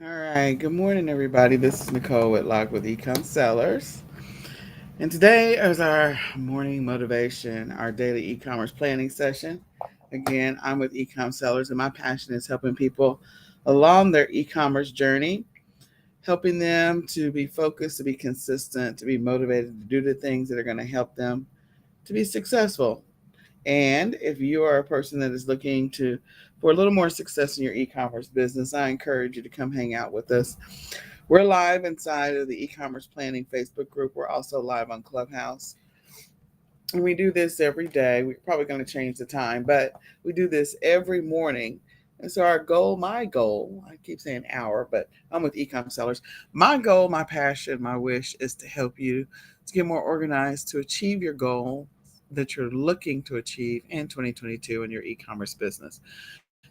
All right, good morning, everybody. This is Nicole Whitlock with eCom Sellers. And today is our morning motivation, our daily e commerce planning session. Again, I'm with eCom Sellers, and my passion is helping people along their e commerce journey, helping them to be focused, to be consistent, to be motivated to do the things that are going to help them to be successful. And if you are a person that is looking to for a little more success in your e-commerce business, I encourage you to come hang out with us. We're live inside of the e-commerce planning Facebook group. We're also live on Clubhouse. And we do this every day. We're probably going to change the time, but we do this every morning. And so our goal, my goal, I keep saying our, but I'm with eCom Sellers. My goal, my passion, my wish is to help you to get more organized, to achieve your goal that you're looking to achieve in 2022 in your e-commerce business,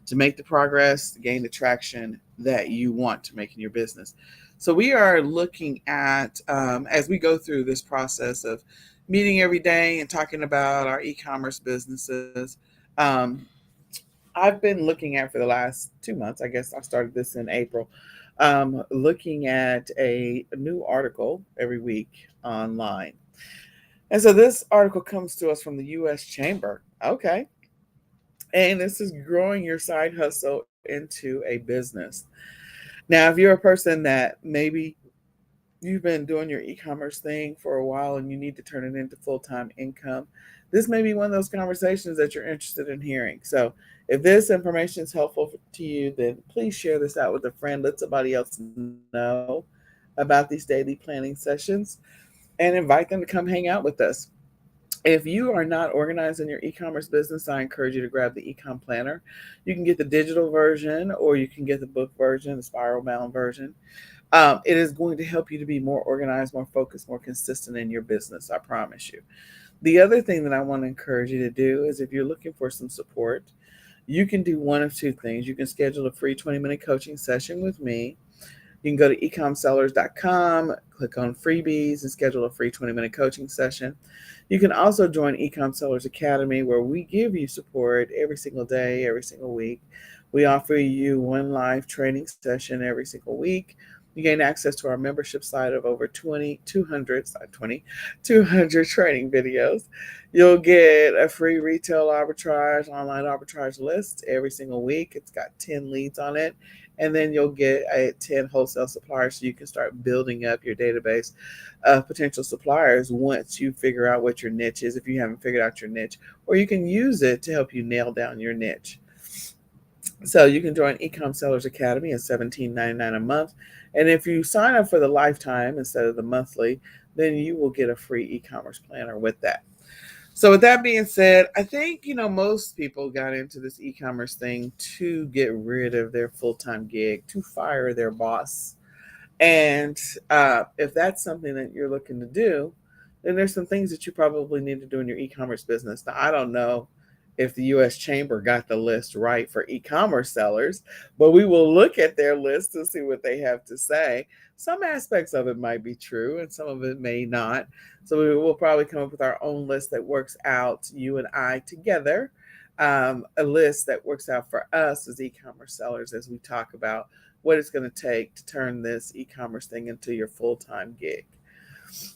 to make the progress, to gain the traction that you want to make in your business. So we are looking at, as we go through this process of meeting every day and talking about our e-commerce businesses. Um, I've been looking at for the last 2 months. I guess I started this in April. Looking at a new article every week online. And so this article comes to us from the U.S. Chamber. Okay. And this is growing your side hustle into a business. Now, if you're a person that maybe you've been doing your e-commerce thing for a while and you need to turn it into full-time income, this may be one of those conversations that you're interested in hearing. So if this information is helpful to you, then please share this out with a friend. Let somebody else know about these daily planning sessions and invite them to come hang out with us. If you are not organized in your e-commerce business, I encourage you to grab the eCom planner. You can get the digital version or you can get the book version, the spiral bound version. It is going to help you to be more organized, more focused, more consistent in your business. I promise you. The other thing that I want to encourage you to do is if you're looking for some support, you can do one of two things. You can schedule a free 20-minute coaching session with me. You can go to ecomsellers.com, click on freebies, and schedule a free 20-minute coaching session. You can also join Ecom Sellers Academy, where we give you support every single day, every single week. We offer you one live training session every single week. You gain access to our membership site of over 200 training videos. You'll get a free retail arbitrage, online arbitrage list every single week. It's got 10 leads on it. And then you'll get a 10 wholesale suppliers so you can start building up your database of potential suppliers once you figure out what your niche is, if you haven't figured out your niche, or you can use it to help you nail down your niche. So you can join Ecom Sellers Academy at $17.99 a month. And if you sign up for the lifetime instead of the monthly, then you will get a free e-commerce planner with that. So with that being said, I think most people got into this e-commerce thing to get rid of their full-time gig, to fire their boss. And if that's something that you're looking to do, then there's some things that you probably need to do in your e-commerce business. Now, I don't know if the U.S. Chamber got the list right for e-commerce sellers, but we will look at their list to see what they have to say. Some aspects of it might be true, and some of it may not. So we will probably come up with our own list that works out, you and I together, a list that works out for us as e-commerce sellers as we talk about what it's going to take to turn this e-commerce thing into your full-time gig.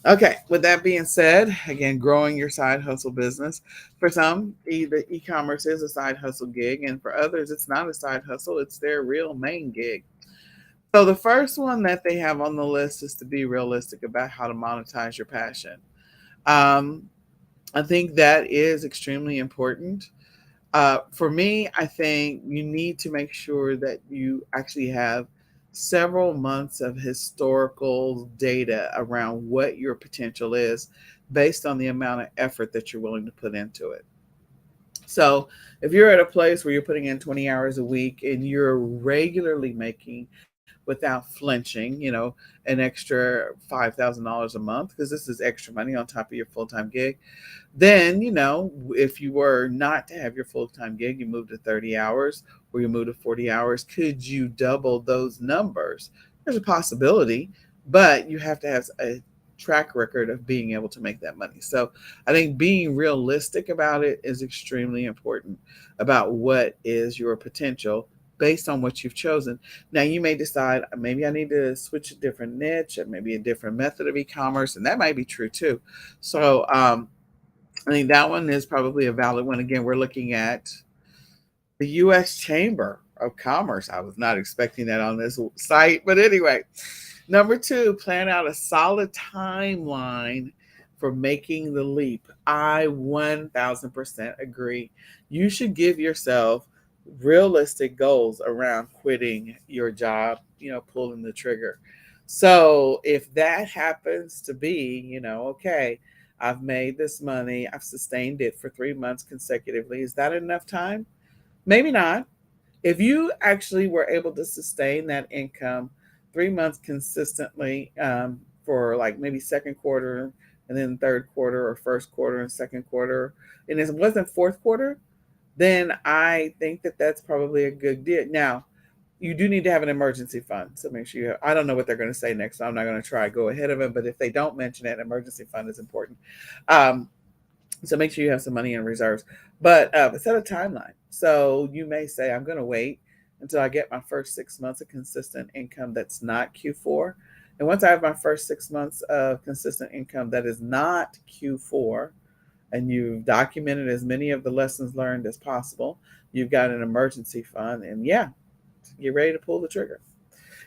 Okay, with that being said, again, growing your side hustle business. For some, the e-commerce is a side hustle gig, and for others, it's not a side hustle, it's their real main gig. So the first one that they have on the list is to be realistic about how to monetize your passion. Um, I think that is extremely important. For me, I think you need to make sure that you actually have several months of historical data around what your potential is based on the amount of effort that you're willing to put into it. So, if you're at a place where you're putting in 20 hours a week and you're regularly making without flinching, an extra $5,000 a month, because this is extra money on top of your full time gig, then, if you were not to have your full time gig, you moved to 30 hours or you moved to 40 hours, could you double those numbers? There's a possibility, but you have to have a track record of being able to make that money. So I think being realistic about it is extremely important about what is your potential based on what you've chosen. Now, you may decide maybe I need to switch a different niche, or maybe a different method of e-commerce, and that might be true too. So, I think that one is probably a valid one. Again, we're looking at the U.S. Chamber of Commerce. I was not expecting that on this site, but anyway. Number two, plan out a solid timeline for making the leap. I 1000% agree. You should give yourself realistic goals around quitting your job, pulling the trigger. So if that happens to be, okay, I've made this money, I've sustained it for 3 months consecutively. Is that enough time? Maybe not. If you actually were able to sustain that income 3 months consistently, for like maybe second quarter and then third quarter, or first quarter and second quarter, and it wasn't fourth quarter, then I think that that's probably a good deal. Now, you do need to have an emergency fund. So make sure you have, I don't know what they're going to say next, so I'm not going to try to go ahead of them. But if they don't mention it, emergency fund is important. Um, so make sure you have some money in reserves. But set a timeline. So you may say, I'm going to wait until I get my first 6 months of consistent income that's not Q4. And once I have my first 6 months of consistent income that is not Q4, and you've documented as many of the lessons learned as possible, you've got an emergency fund, and yeah, get ready to pull the trigger.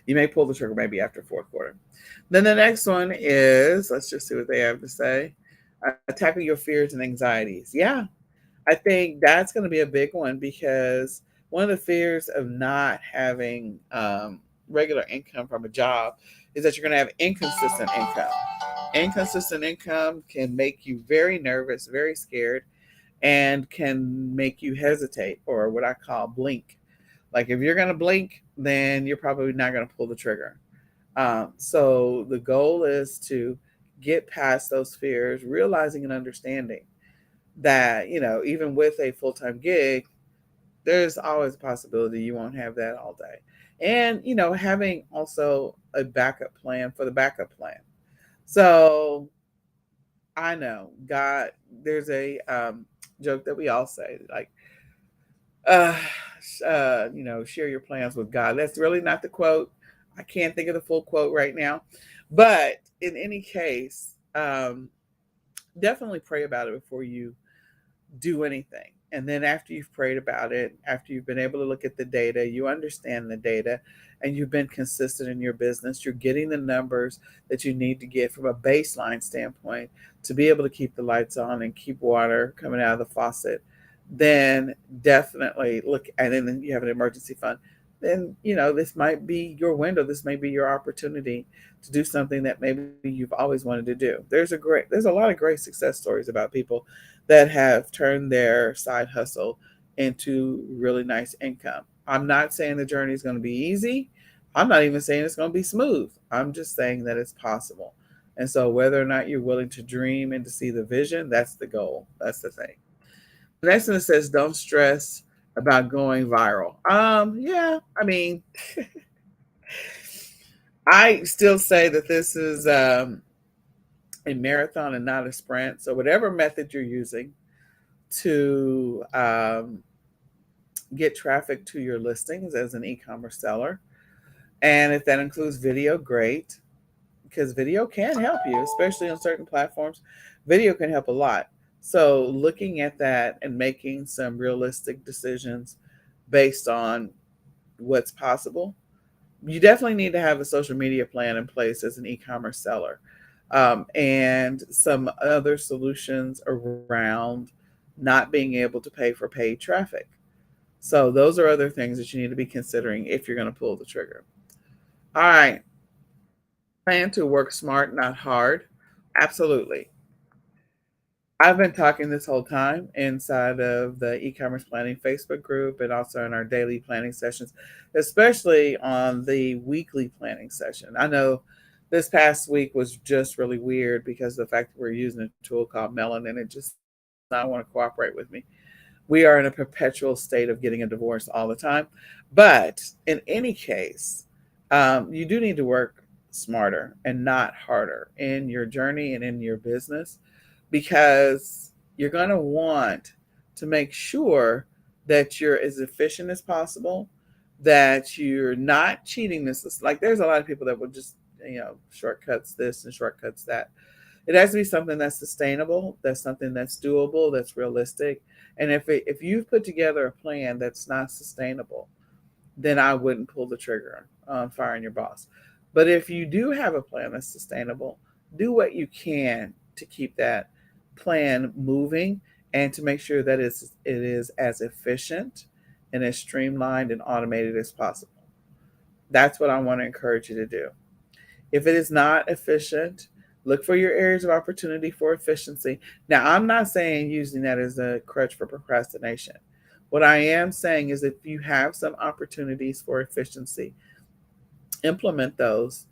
You may pull the trigger maybe after fourth quarter. Then the next one is, let's just see what they have to say. Tackle your fears and anxieties. Yeah, I think that's going to be a big one, because one of the fears of not having regular income from a job is that you're going to have inconsistent income. Inconsistent income can make you very nervous, very scared, and can make you hesitate, or what I call blink. Like if you're going to blink, then you're probably not going to pull the trigger. So the goal is to get past those fears, realizing and understanding that, even with a full time gig, there's always a possibility you won't have that all day. And, having also a backup plan for the backup plan. So I know God, there's a joke that we all say, like, uh, share your plans with God. That's really not the quote. I can't think of the full quote right now. But in any case, definitely pray about it before you do anything. And then after you've prayed about it, after you've been able to look at the data, you understand the data, and you've been consistent in your business, you're getting the numbers that you need to get from a baseline standpoint to be able to keep the lights on and keep water coming out of the faucet, then definitely look. And then you have an emergency fund. Then, this might be your window. This may be your opportunity to do something that maybe you've always wanted to do. There's a lot of great success stories about people that have turned their side hustle into really nice income. I'm not saying the journey is going to be easy. I'm not even saying it's going to be smooth. I'm just saying that it's possible. And so whether or not you're willing to dream and to see the vision, that's the goal. That's the thing. The next one says, don't stress about going viral. Yeah, I mean, I still say that this is a marathon and not a sprint. So whatever method you're using to get traffic to your listings as an e-commerce seller, and if that includes video, great, because video can help you, especially on certain platforms. Video can help a lot. So looking at that and making some realistic decisions based on what's possible. You definitely need to have a social media plan in place as an e-commerce seller, and some other solutions around not being able to pay for paid traffic. So those are other things that you need to be considering if you're going to pull the trigger. All right. Plan to work smart, not hard. Absolutely. I've been talking this whole time inside of the e-commerce planning Facebook group, and also in our daily planning sessions, especially on the weekly planning session. I know this past week was just really weird because of the fact that we're using a tool called Melon, and it just not want to cooperate with me. We are in a perpetual state of getting a divorce all the time. But in any case, you do need to work smarter and not harder in your journey and in your business, because you're going to want to make sure that you're as efficient as possible, that you're not cheating this. Like there's a lot of people that will just, shortcuts this and shortcuts that. It has to be something that's sustainable, that's something that's doable, that's realistic. And if you've put together a plan that's not sustainable, then I wouldn't pull the trigger on firing your boss. But if you do have a plan that's sustainable, do what you can to keep that plan moving and to make sure that it is as efficient and as streamlined and automated as possible. That's what I want to encourage you to do. If it is not efficient, look for your areas of opportunity for efficiency. Now, I'm not saying using that as a crutch for procrastination. What I am saying is if you have some opportunities for efficiency, implement those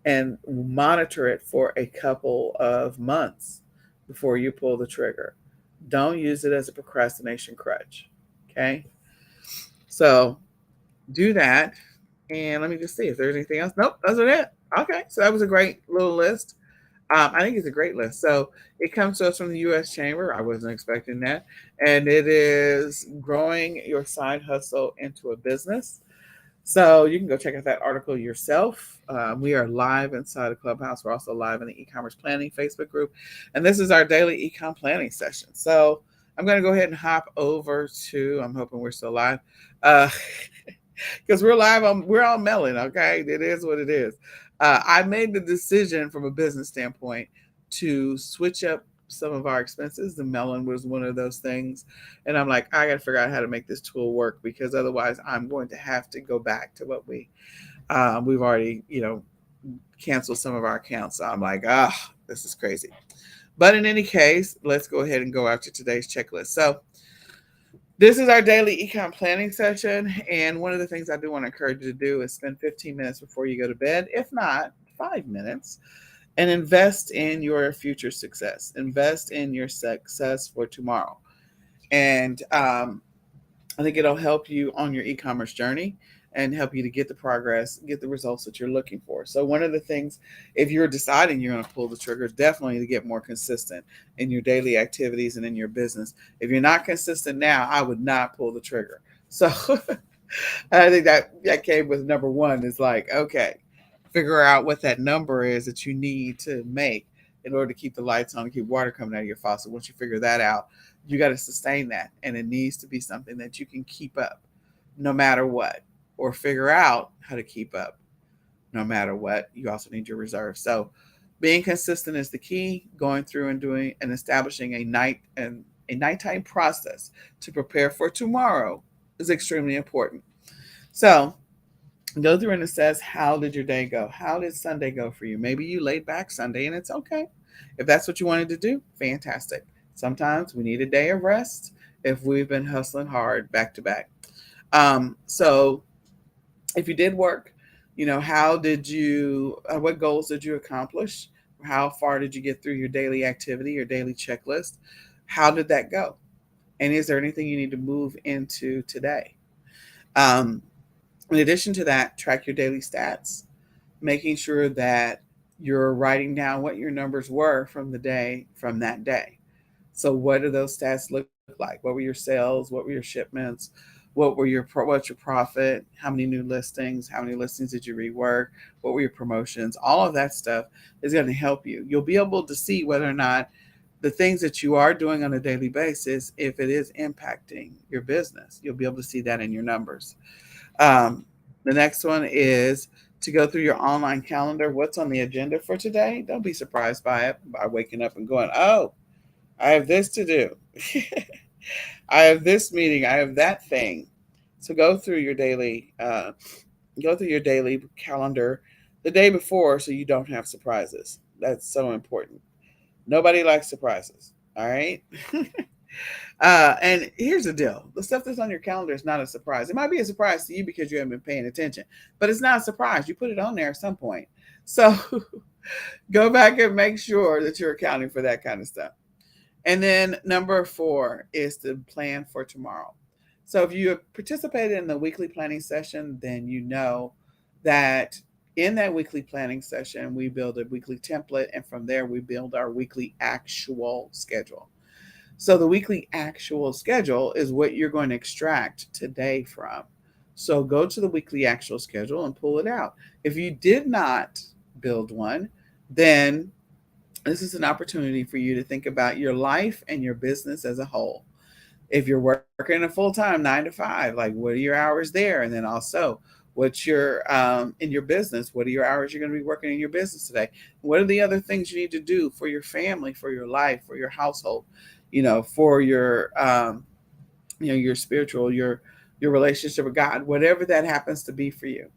and monitor it for a couple of months before you pull the trigger. Don't use it as a procrastination crutch. Okay? So do that. And let me just see if there's anything else. Nope, those are it. Okay, so that was a great little list. I think it's a great list. So it comes to us from the U.S. Chamber. I wasn't expecting that. And it is growing your side hustle into a business. So you can go check out that article yourself. We are live inside the Clubhouse. We're also live in the e-commerce planning Facebook group. And this is our daily e-com planning session. So I'm going to go ahead and hop over to, I'm hoping we're still live. Uh, because we're live on, we're on Melon. Okay, it is what it is. I made the decision from a business standpoint to switch up some of our expenses. The Melon was one of those things, and I'm like, I got to figure out how to make this tool work because otherwise, I'm going to have to go back to what we've already canceled some of our accounts. So I'm like, this is crazy. But in any case, let's go ahead and go out to today's checklist. So this is our daily ecom planning session. And one of the things I do want to encourage you to do is spend 15 minutes before you go to bed, if not 5 minutes, and invest in your future success. Invest in your success for tomorrow. And I think it'll help you on your e-commerce journey and help you to get the progress, get the results that you're looking for. So one of the things, if you're deciding you're going to pull the trigger, is definitely to get more consistent in your daily activities and in your business. If you're not consistent now, I would not pull the trigger. So I think that came with number one is like, okay, figure out what that number is that you need to make in order to keep the lights on and keep water coming out of your faucet. Once you figure that out, you got to sustain that. And it needs to be something that you can keep up no matter what, or figure out how to keep up no matter what. You also need your reserve. So being consistent is the key. Going through and doing and establishing a nighttime process to prepare for tomorrow is extremely important. So go through and assess, how did your day go? How did Sunday go for you? Maybe you laid back Sunday and it's okay. If that's what you wanted to do, fantastic. Sometimes we need a day of rest if we've been hustling hard back to back. So if you did work, how did you, what goals did you accomplish? How far did you get through your daily activity, your daily checklist? How did that go? And is there anything you need to move into today? In addition to that, track your daily stats, making sure that you're writing down what your numbers were from that day. So what do those stats look like? What were your sales? What were your shipments? What's your profit? How many new listings? How many listings did you rework? What were your promotions? All of that stuff is going to help you. You'll be able to see whether or not the things that you are doing on a daily basis, if it is impacting your business, you'll be able to see that in your numbers. The next one is to go through your online calendar. What's on the agenda for today? Don't be surprised by it, by waking up and going, oh, I have this to do. I have this meeting. I have that thing. So go through your daily calendar the day before so you don't have surprises. That's so important. Nobody likes surprises. All right. And here's the deal. The stuff that's on your calendar is not a surprise. It might be a surprise to you because you haven't been paying attention, but it's not a surprise. You put it on there at some point. So go back and make sure that you're accounting for that kind of stuff. And then number 4 is to plan for tomorrow. So if you have participated in the weekly planning session, then you know that in that weekly planning session, we build a weekly template, and from there we build our weekly actual schedule. So the weekly actual schedule is what you're going to extract today from. So go to the weekly actual schedule and pull it out. If you did not build one, then this is an opportunity for you to think about your life and your business as a whole. If you're working a full time 9 to 5, like what are your hours there? And then also, what's your in your business? What are your hours you're going to be working in your business today? What are the other things you need to do for your family, for your life, for your household? For your spiritual, your relationship with God, whatever that happens to be for you.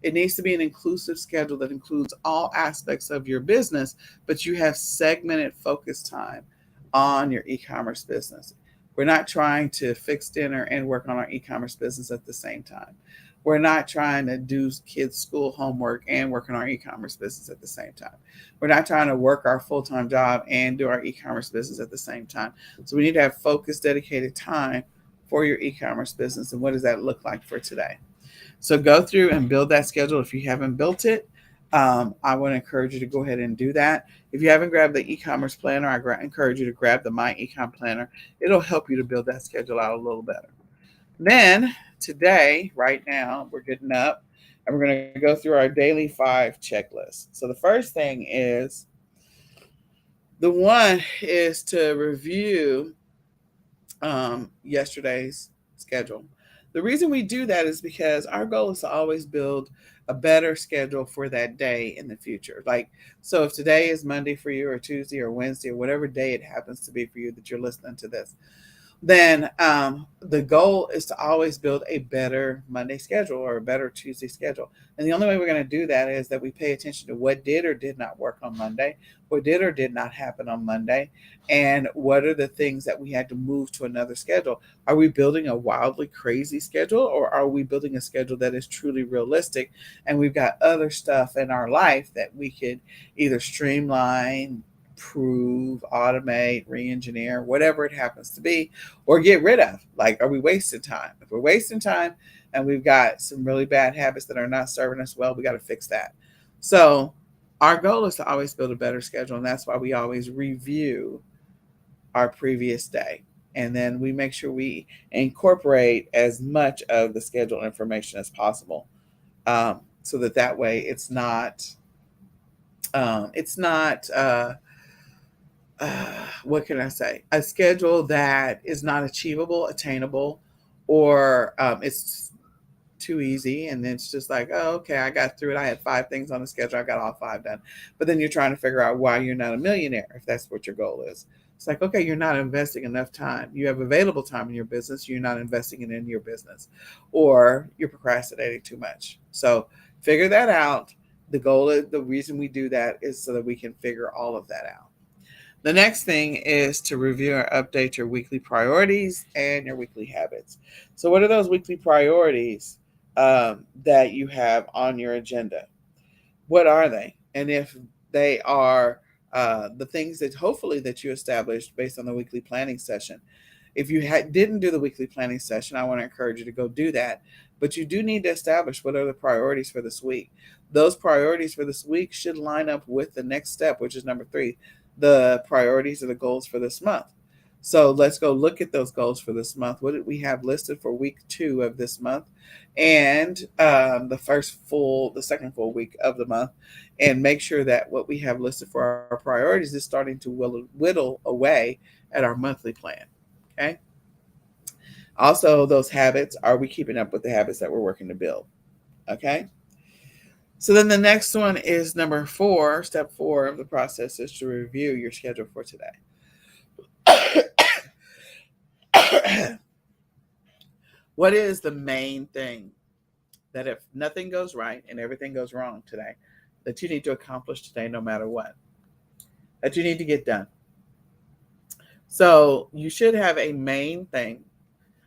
It needs to be an inclusive schedule that includes all aspects of your business, but you have segmented focus time on your e-commerce business. We're not trying to fix dinner and work on our e-commerce business at the same time. We're not trying to do kids' school homework and work on our e-commerce business at the same time. We're not trying to work our full-time job and do our e-commerce business at the same time. So we need to have focused, dedicated time for your e-commerce business. And what does that look like for today? So go through and build that schedule. If you haven't built it, I want to encourage you to go ahead and do that. If you haven't grabbed the e-commerce planner, encourage you to grab the My Ecom Planner. It'll help you to build that schedule out a little better. Then today, right now, we're getting up and we're going to go through our daily 5 checklist. So the first thing is to review yesterday's schedule. The reason we do that is because our goal is to always build a better schedule for that day in the future. Like, so if today is Monday for you, or Tuesday, or Wednesday, or whatever day it happens to be for you that you're listening to this, then the goal is to always build a better Monday schedule or a better Tuesday schedule. And the only way we're going to do that is that we pay attention to what did or did not work on Monday, what did or did not happen on Monday, and what are the things that we had to move to another schedule. Are we building a wildly crazy schedule, or are we building a schedule that is truly realistic and we've got other stuff in our life that we could either streamline, improve, automate, re-engineer, whatever it happens to be, or get rid of? Like, are we wasting time? If we're wasting time and we've got some really bad habits that are not serving us well, we got to fix that. So our goal is to always build a better schedule, and that's why we always review our previous day. And then we make sure we incorporate as much of the schedule information as possible, so that way it's not what can I say? A schedule that is not achievable, attainable, or it's too easy. And then it's just like, oh, okay, I got through it. I had 5 things on the schedule. I got all 5 done. But then you're trying to figure out why you're not a millionaire, if that's what your goal is. It's like, okay, you're not investing enough time. You have available time in your business. You're not investing it in your business, or you're procrastinating too much. So figure that out. The reason we do that is so that we can figure all of that out. The next thing is to review or update your weekly priorities and your weekly habits. So, what are those weekly priorities that you have on your agenda? What are they? And if they are the things that hopefully that you established based on the weekly planning session. If you didn't do the weekly planning session, I want to encourage you to go do that. But you do need to establish what are the priorities for this week. Those priorities for this week should line up with the next step, which is number 3, the priorities or the goals for this month. So let's go look at those goals for this month. What did we have listed for week 2 of this month, and the second full week of the month, and make sure that what we have listed for our priorities is starting to whittle away at our monthly plan. Okay. Also, those habits, are we keeping up with the habits that we're working to build? Okay. So then the next one is number 4. Step 4 of the process is to review your schedule for today. What is the main thing that, if nothing goes right and everything goes wrong today, that you need to accomplish today no matter what, that you need to get done? So you should have a main thing.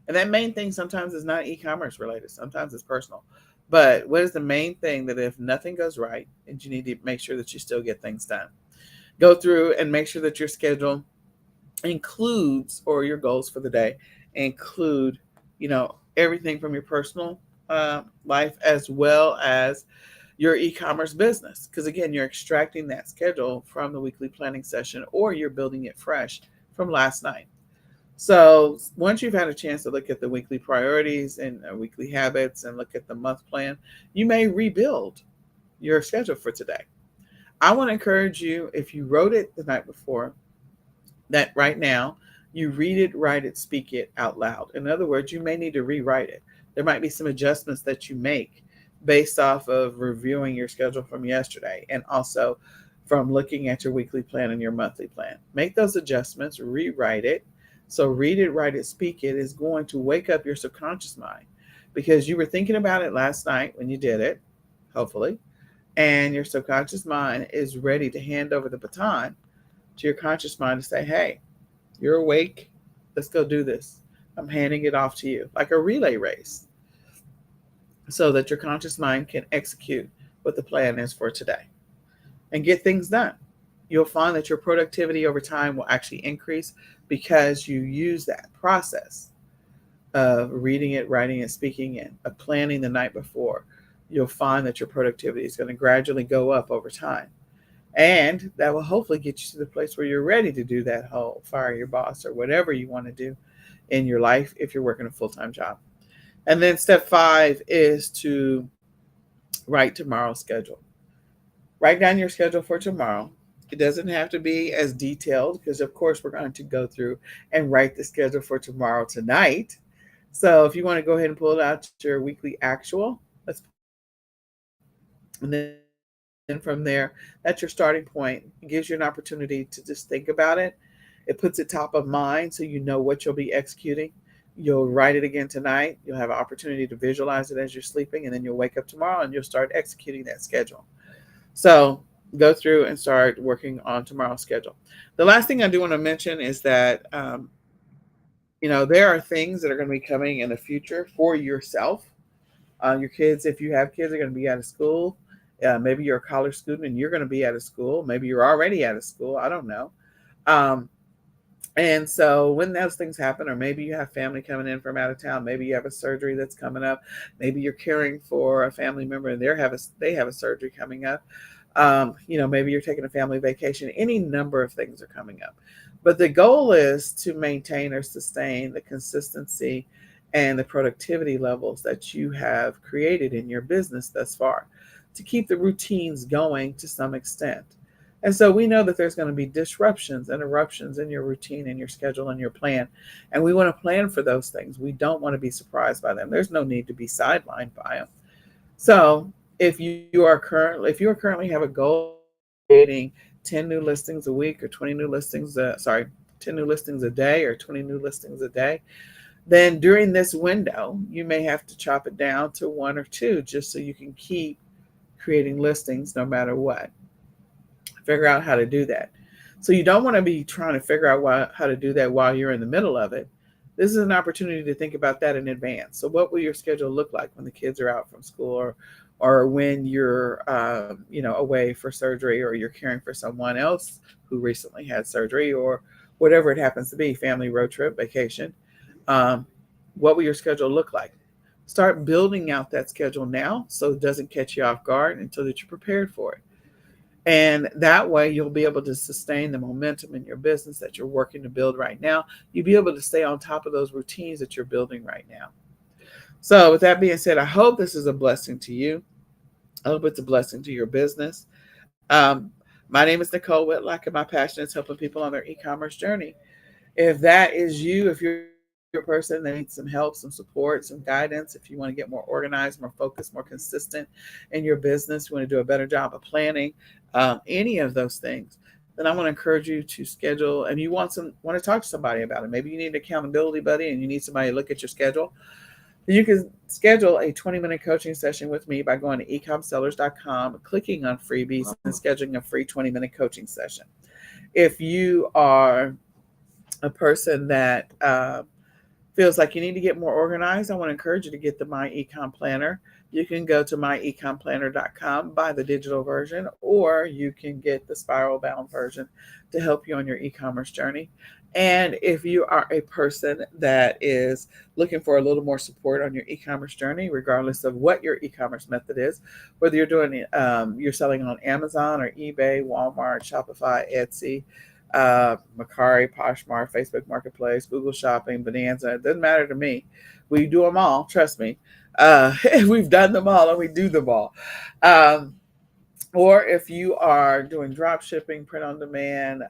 And that main thing sometimes is not e-commerce related. Sometimes it's personal. But what is the main thing that, if nothing goes right, and you need to make sure that you still get things done? Go through and make sure that your schedule includes, or your goals for the day include, everything from your personal life as well as your e-commerce business. Because again, you're extracting that schedule from the weekly planning session, or you're building it fresh from last night. So once you've had a chance to look at the weekly priorities and weekly habits and look at the month plan, you may rebuild your schedule for today. I want to encourage you, if you wrote it the night before, that right now you read it, write it, speak it out loud. In other words, you may need to rewrite it. There might be some adjustments that you make based off of reviewing your schedule from yesterday and also from looking at your weekly plan and your monthly plan. Make those adjustments, rewrite it. So, read it, write it, speak it is going to wake up your subconscious mind because you were thinking about it last night when you did it, hopefully, and your subconscious mind is ready to hand over the baton to your conscious mind to say, hey, you're awake. Let's go do this. I'm handing it off to you like a relay race so that your conscious mind can execute what the plan is for today and get things done. You'll find that your productivity over time will actually increase because you use that process of reading it, writing it, speaking it, of planning the night before. You'll find that your productivity is going to gradually go up over time. And that will hopefully get you to the place where you're ready to do that whole fire your boss or whatever you want to do in your life if you're working a full-time job. And then step 5 is to write tomorrow's schedule. Write down your schedule for tomorrow. It doesn't have to be as detailed because, of course, we're going to go through and write the schedule for tomorrow tonight. So if you want to go ahead and pull out your weekly actual, let's and then from there, that's your starting point. It gives you an opportunity to just think about it. It puts it top of mind so you know what you'll be executing. You'll write it again tonight. You'll have an opportunity to visualize it as you're sleeping, and then you'll wake up tomorrow and you'll start executing that schedule. So go through and start working on tomorrow's schedule. The last thing I do want to mention is that there are things that are going to be coming in the future for yourself. Your kids, if you have kids, are going to be out of school. Maybe you're a college student and you're going to be out of school. Maybe you're already out of school. I don't know. Um, and so when those things happen, or maybe you have family coming in from out of town, maybe you have a surgery that's coming up, maybe you're caring for a family member and they have a surgery coming up. Maybe you're taking a family vacation. Any number of things are coming up. But the goal is to maintain or sustain the consistency and the productivity levels that you have created in your business thus far, to keep the routines going to some extent. And so we know that there's going to be disruptions and eruptions in your routine and your schedule and your plan. And we want to plan for those things. We don't want to be surprised by them. There's no need to be sidelined by them. So if you are currently have a goal of creating 10 new listings a week or 10 new listings a day or 20 new listings a day, then during this window, you may have to chop it down to 1 or 2 just so you can keep creating listings no matter what. Figure out how to do that. So you don't want to be trying to figure out how to do that while you're in the middle of it. This is an opportunity to think about that in advance. So what will your schedule look like when the kids are out from school, or when you're away for surgery, or you're caring for someone else who recently had surgery, or whatever it happens to be, family road trip, vacation. What will your schedule look like? Start building out that schedule now so it doesn't catch you off guard until that you're prepared for it. And that way you'll be able to sustain the momentum in your business that you're working to build right now. You'll be able to stay on top of those routines that you're building right now. So with that being said, I hope this is a blessing to you. I hope it's a blessing to your business. My name is Nicole Whitlock, and my passion is helping people on their e-commerce journey. If that is you, if you're a person that needs some help, some support, some guidance, if you want to get more organized, more focused, more consistent in your business, you want to do a better job of planning, any of those things, then I want to encourage you to schedule, and you want to talk to somebody about it. Maybe you need an accountability buddy and you need somebody to look at your schedule. You can schedule a 20-minute coaching session with me by going to ecomsellers.com, clicking on freebies, and scheduling a free 20-minute coaching session. If you are a person that feels like you need to get more organized, I want to encourage you to get the My Ecom Planner. You can go to myecomplanner.com, buy the digital version, or you can get the spiral bound version to help you on your e-commerce journey. And if you are a person that is looking for a little more support on your e-commerce journey, regardless of what your e-commerce method is, whether you're selling on Amazon or eBay, Walmart, Shopify, Etsy, Mercari, Poshmark, Facebook Marketplace, Google Shopping, Bonanza. It doesn't matter to me. We do them all. Trust me. We've done them all and we do them all. Um, or if you are doing drop shipping, print on demand,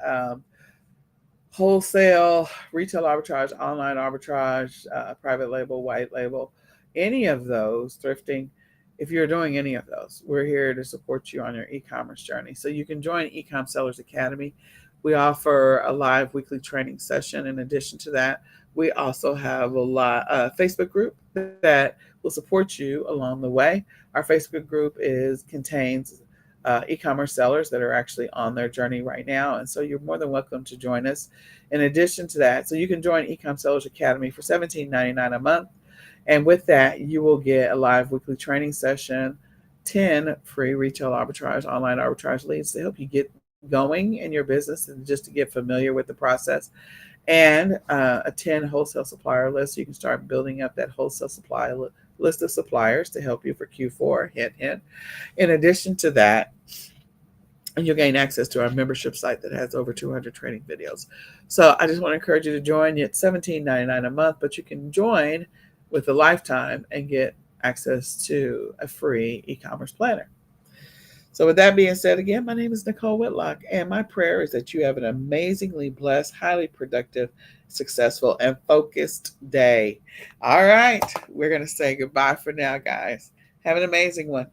wholesale, retail arbitrage, online arbitrage, private label, white label, any of those, thrifting. If you're doing any of those, we're here to support you on your e-commerce journey. So you can join eCom Sellers Academy. We offer a live weekly training session. In addition to that, we also have a Facebook group that will support you along the way. Our Facebook group contains e-commerce sellers that are actually on their journey right now, and so you're more than welcome to join us. In addition to that, so you can join eCom Sellers Academy for $17.99 a month, and with that, you will get a live weekly training session, 10 free retail arbitrage, online arbitrage leads to help you get going in your business and just to get familiar with the process, and a 10 wholesale supplier list. So you can start building up that wholesale supply list of suppliers to help you for Q4. Hint, hint. In addition to that, and you'll gain access to our membership site that has over 200 training videos. So I just want to encourage you to join. It's $17.99 a month, but you can join with a lifetime and get access to a free e-commerce planner. So with that being said, again, my name is Nicole Whitlock, and my prayer is that you have an amazingly blessed, highly productive, successful, and focused day. All right, we're going to say goodbye for now, guys. Have an amazing one.